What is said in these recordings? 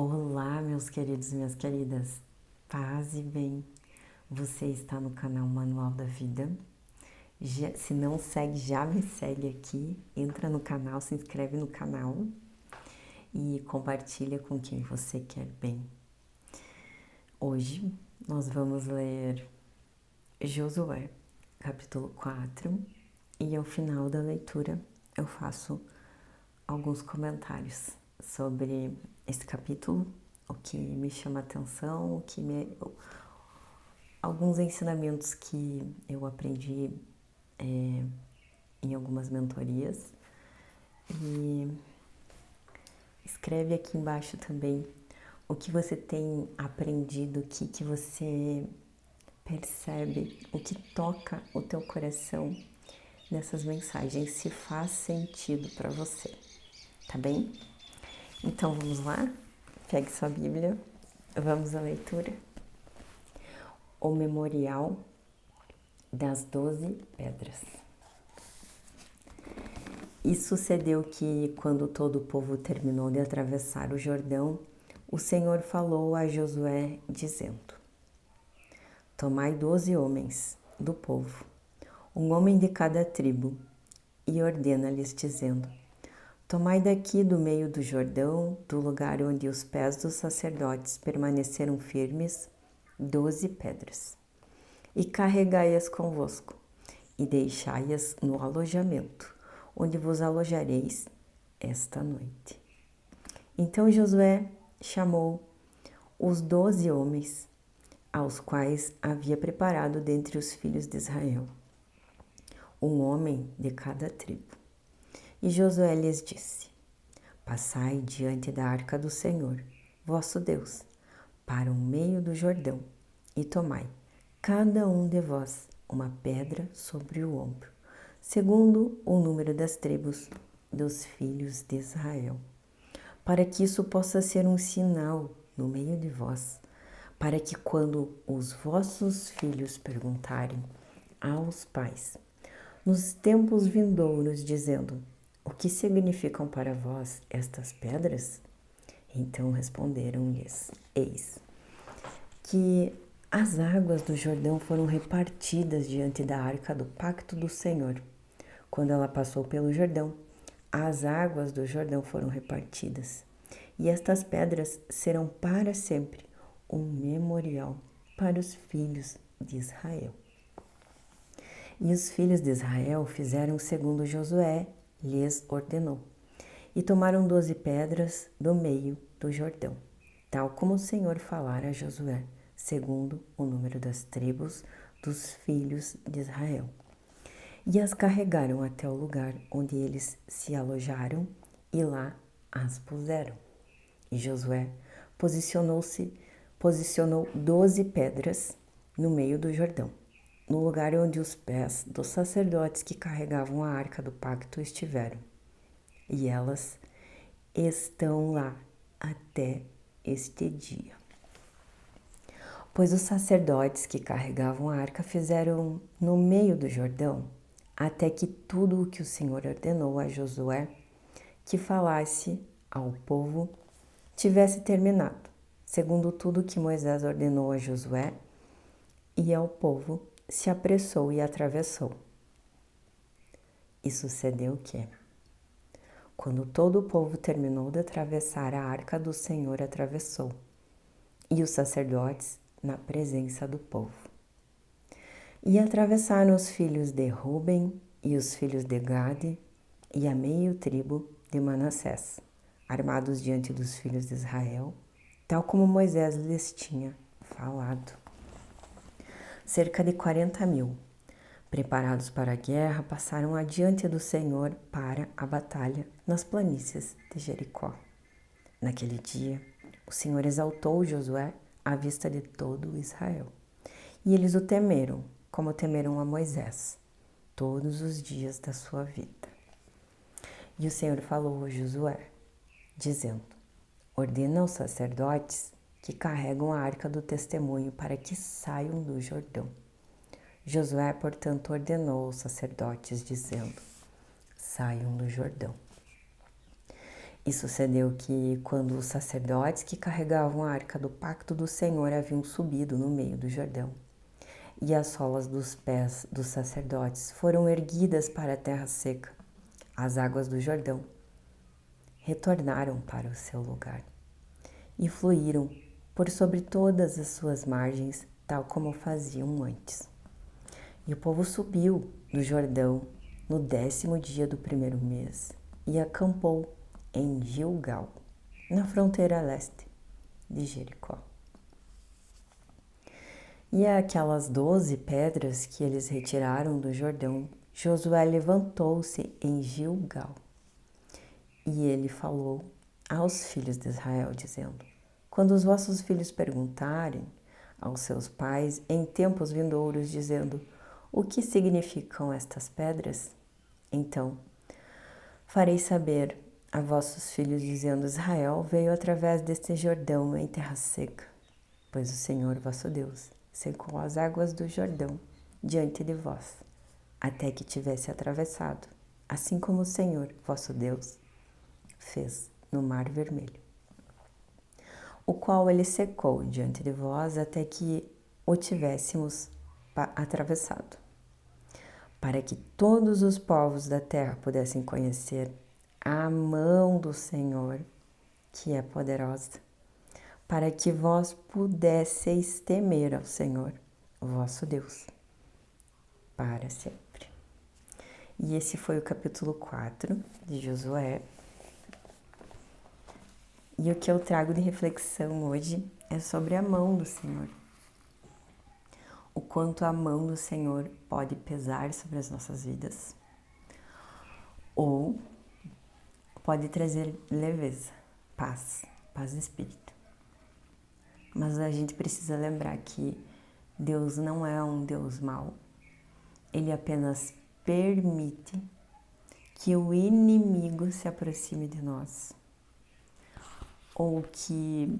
Olá, meus queridos e minhas queridas, paz e bem. Você está no canal Manual da Vida. Se não segue, já me segue aqui. Entra no canal, se inscreve no canal e compartilha com quem você quer bem. Hoje nós vamos ler Josué, capítulo 4, e ao final da leitura eu faço alguns comentários sobre esse capítulo, o que me chama a atenção, alguns ensinamentos que eu aprendi em algumas mentorias. E escreve aqui embaixo também o que você tem aprendido, o que você percebe, o que toca o teu coração nessas mensagens, se faz sentido para você, tá bem? Então vamos lá? Pegue sua Bíblia, vamos à leitura. O Memorial das 12 Pedras. E sucedeu que, quando todo o povo terminou de atravessar o Jordão, o Senhor falou a Josué, dizendo: Tomai 12 homens do povo, um homem de cada tribo, e ordena-lhes, dizendo: Tomai daqui do meio do Jordão, do lugar onde os pés dos sacerdotes permaneceram firmes, 12 pedras, e carregai-as convosco, e deixai-as no alojamento, onde vos alojareis esta noite. Então Josué chamou os 12 homens, aos quais havia preparado dentre os filhos de Israel, um homem de cada tribo. E Josué lhes disse: Passai diante da arca do Senhor, vosso Deus, para o meio do Jordão, e tomai, cada um de vós, uma pedra sobre o ombro, segundo o número das tribos dos filhos de Israel, para que isso possa ser um sinal no meio de vós, para que quando os vossos filhos perguntarem aos pais, nos tempos vindouros, dizendo: O que significam para vós estas pedras? Então responderam-lhes: Eis que as águas do Jordão foram repartidas diante da arca do pacto do Senhor. Quando ela passou pelo Jordão, as águas do Jordão foram repartidas. E estas pedras serão para sempre um memorial para os filhos de Israel. E os filhos de Israel fizeram segundo Josué lhes ordenou, e tomaram 12 pedras do meio do Jordão, tal como o Senhor falara a Josué, segundo o número das tribos dos filhos de Israel. E as carregaram até o lugar onde eles se alojaram, e lá as puseram. E Josué posicionou 12 pedras no meio do Jordão, no lugar onde os pés dos sacerdotes que carregavam a arca do pacto estiveram. E elas estão lá até este dia. Pois os sacerdotes que carregavam a arca fizeram no meio do Jordão, até que tudo o que o Senhor ordenou a Josué que falasse ao povo tivesse terminado, segundo tudo que Moisés ordenou a Josué, e ao povo se apressou e atravessou. E sucedeu que, quando todo o povo terminou de atravessar, a arca do Senhor atravessou, e os sacerdotes na presença do povo. E atravessaram os filhos de Ruben e os filhos de Gade e a meio tribo de Manassés, armados diante dos filhos de Israel, tal como Moisés lhes tinha falado. Cerca de 40.000, preparados para a guerra, passaram adiante do Senhor para a batalha nas planícies de Jericó. Naquele dia, o Senhor exaltou Josué à vista de todo Israel. E eles o temeram, como temeram a Moisés, todos os dias da sua vida. E o Senhor falou a Josué, dizendo: Ordena aos sacerdotes que carregam a arca do testemunho para que saiam do Jordão. Josué, portanto, ordenou aos sacerdotes, dizendo: Saiam do Jordão. E sucedeu que, quando os sacerdotes que carregavam a arca do pacto do Senhor haviam subido no meio do Jordão, e as solas dos pés dos sacerdotes foram erguidas para a terra seca, as águas do Jordão retornaram para o seu lugar e fluíram por sobre todas as suas margens, tal como faziam antes. E o povo subiu do Jordão no 10º dia do primeiro mês e acampou em Gilgal, na fronteira leste de Jericó. E aquelas 12 pedras que eles retiraram do Jordão, Josué levantou-se em Gilgal. E ele falou aos filhos de Israel, dizendo: quando os vossos filhos perguntarem aos seus pais em tempos vindouros, dizendo: o que significam estas pedras? Então farei saber a vossos filhos, dizendo: Israel veio através deste Jordão em terra seca, pois o Senhor vosso Deus secou as águas do Jordão diante de vós, até que tivesse atravessado, assim como o Senhor vosso Deus fez no Mar Vermelho, o qual ele secou diante de vós até que o tivéssemos atravessado, para que todos os povos da terra pudessem conhecer a mão do Senhor, que é poderosa, para que vós pudesseis temer ao Senhor, vosso Deus, para sempre. E esse foi o capítulo 4 de Josué. E o que eu trago de reflexão hoje é sobre a mão do Senhor. O quanto a mão do Senhor pode pesar sobre as nossas vidas, ou pode trazer leveza, paz de espírito. Mas a gente precisa lembrar que Deus não é um Deus mau. Ele apenas permite que o inimigo se aproxime de nós, ou que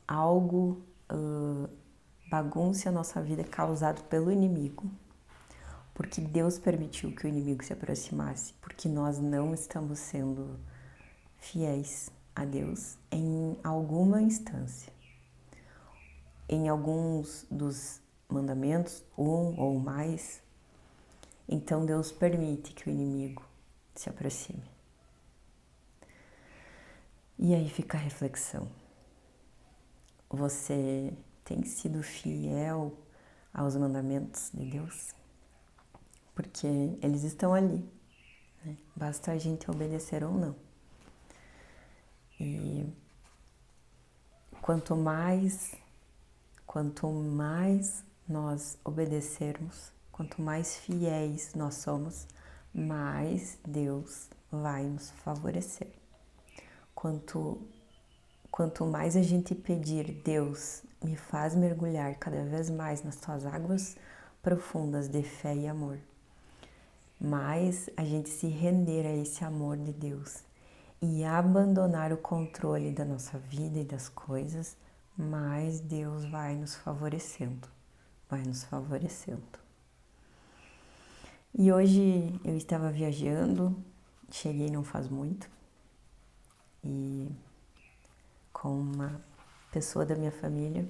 algo bagunce a nossa vida causado pelo inimigo, porque Deus permitiu que o inimigo se aproximasse, porque nós não estamos sendo fiéis a Deus em alguma instância, em alguns dos mandamentos, um ou mais. Então Deus permite que o inimigo se aproxime. E aí fica a reflexão: você tem sido fiel aos mandamentos de Deus? Porque eles estão ali, né? Basta a gente obedecer ou não. E quanto mais nós obedecermos, quanto mais fiéis nós somos, mais Deus vai nos favorecer. Quanto mais a gente pedir: Deus, me faz mergulhar cada vez mais nas tuas águas profundas de fé e amor, mais a gente se render a esse amor de Deus e abandonar o controle da nossa vida e das coisas, mais Deus vai nos favorecendo, E hoje eu estava viajando, cheguei não faz muito, e com uma pessoa da minha família,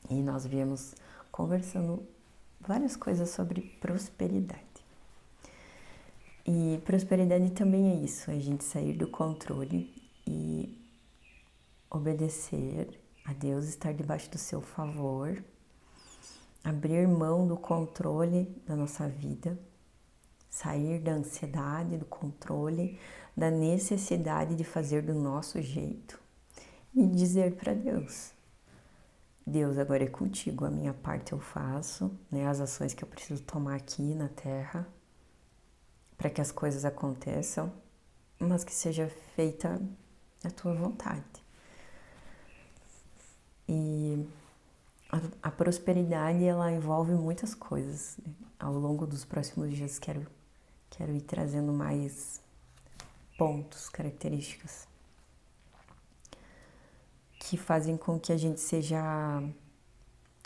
e nós viemos conversando várias coisas sobre prosperidade. E prosperidade também é isso, a gente sair do controle e obedecer a Deus, estar debaixo do seu favor, abrir mão do controle da nossa vida, sair da ansiedade, do controle, da necessidade de fazer do nosso jeito e dizer para Deus: Deus, agora é contigo, a minha parte eu faço, né, as ações que eu preciso tomar aqui na terra para que as coisas aconteçam, mas que seja feita a tua vontade. E a prosperidade, ela envolve muitas coisas. Ao longo dos próximos dias quero ir trazendo mais pontos, características que fazem com que a gente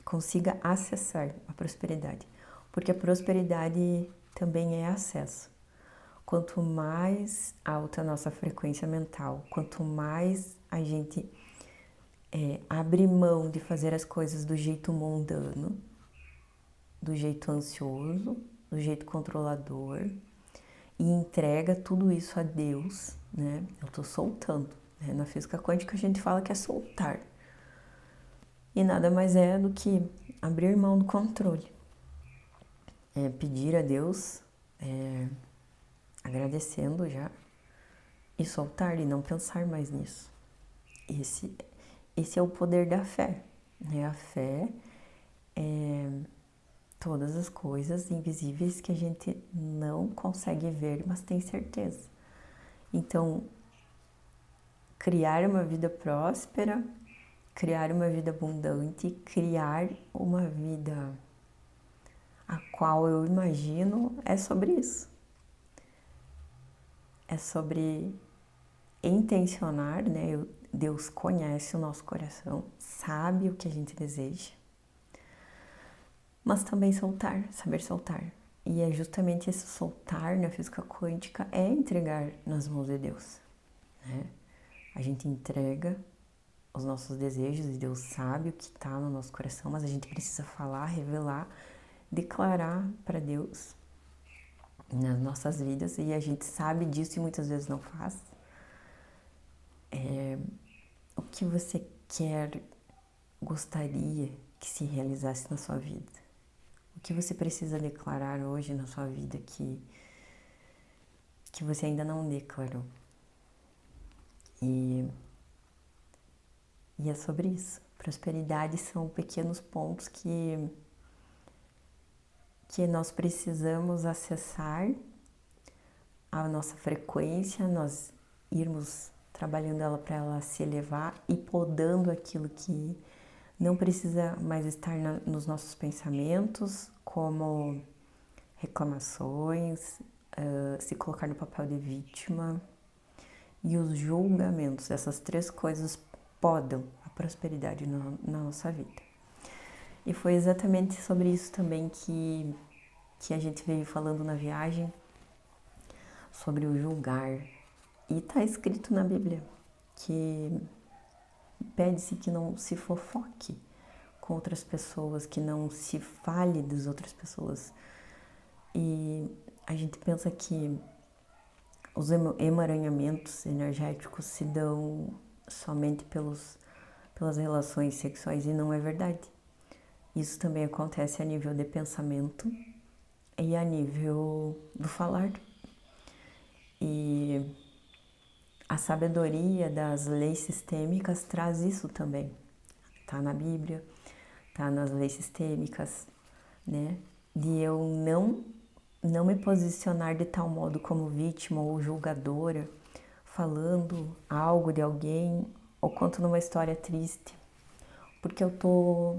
consiga acessar a prosperidade. Porque a prosperidade também é acesso. Quanto mais alta a nossa frequência mental, quanto mais a gente abre mão de fazer as coisas do jeito mundano, do jeito ansioso, do jeito controlador, e entrega tudo isso a Deus, né? Eu tô soltando, né? Na física quântica a gente fala que é soltar. E nada mais é do que abrir mão do controle. Pedir a Deus, agradecendo já, e soltar e não pensar mais nisso. Esse é o poder da fé, né? A fé é todas as coisas invisíveis que a gente não consegue ver, mas tem certeza. Então, criar uma vida próspera, criar uma vida abundante, criar uma vida a qual eu imagino é sobre isso. É sobre intencionar, né? Deus conhece o nosso coração, sabe o que a gente deseja, mas também soltar, saber soltar. E é justamente esse soltar na física quântica é entregar nas mãos de Deus, né? A gente entrega os nossos desejos e Deus sabe o que está no nosso coração, mas a gente precisa falar, revelar, declarar para Deus nas nossas vidas, e a gente sabe disso e muitas vezes não faz. O que você quer, gostaria que se realizasse na sua vida? O que você precisa declarar hoje na sua vida que você ainda não declarou? E é sobre isso. Prosperidade são pequenos pontos que nós precisamos acessar a nossa frequência, nós irmos trabalhando ela para ela se elevar e podando aquilo que não precisa mais estar nos nossos pensamentos, como reclamações, se colocar no papel de vítima e os julgamentos. Essas três coisas podam a prosperidade na nossa vida. E foi exatamente sobre isso também que a gente veio falando na viagem, sobre o julgar. E está escrito na Bíblia que pede-se que não se fofoque com outras pessoas, que não se fale das outras pessoas. E a gente pensa que os emaranhamentos energéticos se dão somente pelas relações sexuais, e não é verdade. Isso também acontece a nível de pensamento e a nível do falar. E a sabedoria das leis sistêmicas traz isso também. Tá na Bíblia, tá nas leis sistêmicas, né? De eu não me posicionar de tal modo como vítima ou julgadora, falando algo de alguém ou contando uma história triste, porque eu tô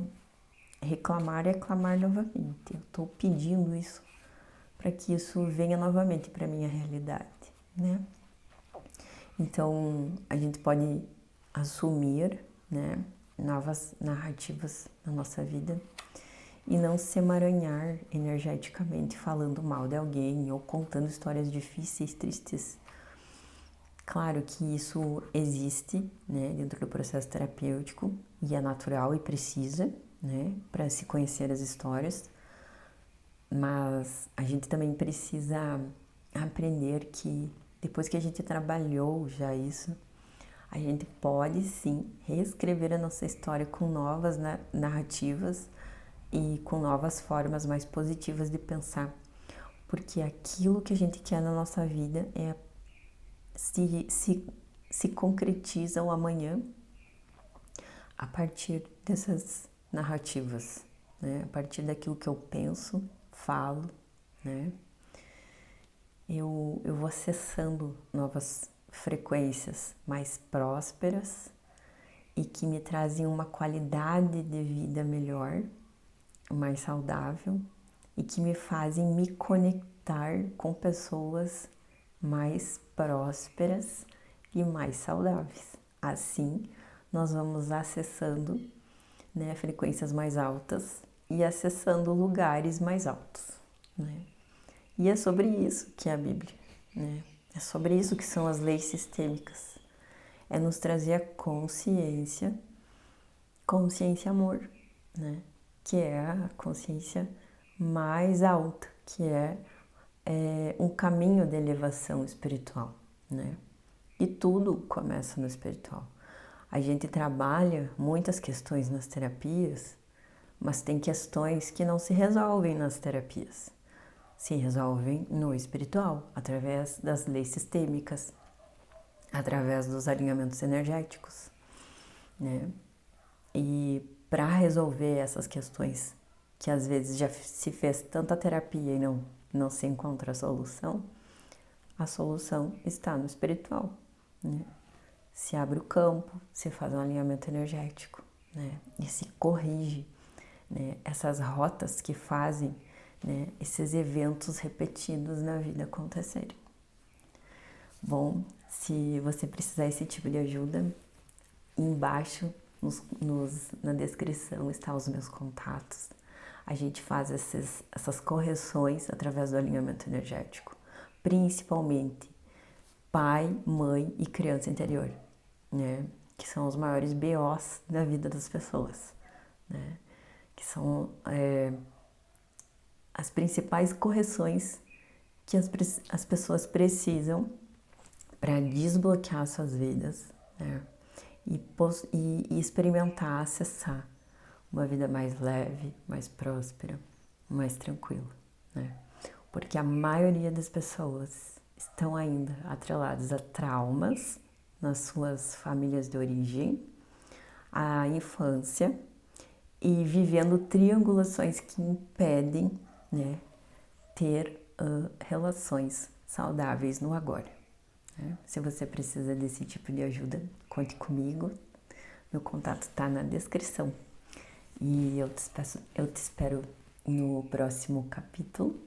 reclamar é clamar novamente. Eu tô pedindo isso para que isso venha novamente para minha realidade, né? Então, a gente pode assumir, né, novas narrativas na nossa vida e não se emaranhar energeticamente falando mal de alguém ou contando histórias difíceis, tristes. Claro que isso existe, né, dentro do processo terapêutico e é natural e precisa, né, para se conhecer as histórias, mas a gente também precisa aprender que depois que a gente trabalhou já isso, a gente pode sim reescrever a nossa história com novas narrativas e com novas formas mais positivas de pensar, porque aquilo que a gente quer na nossa vida se concretiza o amanhã a partir dessas narrativas, né? A partir daquilo que eu penso, falo, né? Eu vou acessando novas frequências mais prósperas e que me trazem uma qualidade de vida melhor, mais saudável, e que me fazem me conectar com pessoas mais prósperas e mais saudáveis. Assim, nós vamos acessando, né, frequências mais altas e acessando lugares mais altos, né? E é sobre isso que é a Bíblia, né? É sobre isso que são as leis sistêmicas. É nos trazer a consciência amor, né? Que é a consciência mais alta, que é um caminho de elevação espiritual, né? E tudo começa no espiritual. A gente trabalha muitas questões nas terapias, mas tem questões que não se resolvem nas terapias. Se resolvem no espiritual, através das leis sistêmicas, através dos alinhamentos energéticos, né? E para resolver essas questões que às vezes já se fez tanta terapia e não se encontra a solução está no espiritual, né? Se abre o campo, se faz um alinhamento energético, né? E se corrige, né, essas rotas que fazem, né, esses eventos repetidos na vida acontecerem. Bom, se você precisar desse tipo de ajuda, embaixo na descrição estão os meus contatos. A gente faz essas correções através do alinhamento energético, principalmente pai, mãe e criança interior, né? Que são os maiores BOs da vida das pessoas, né? Que são as principais correções que as pessoas precisam para desbloquear suas vidas, né? E experimentar, acessar uma vida mais leve, mais próspera, mais tranquila, né? Porque a maioria das pessoas estão ainda atreladas a traumas nas suas famílias de origem, à infância e vivendo triangulações que impedem, né, ter relações saudáveis no agora, né? Se você precisa desse tipo de ajuda, conte comigo. Meu contato está na descrição. E eu te espero no próximo capítulo.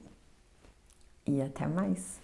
E até mais!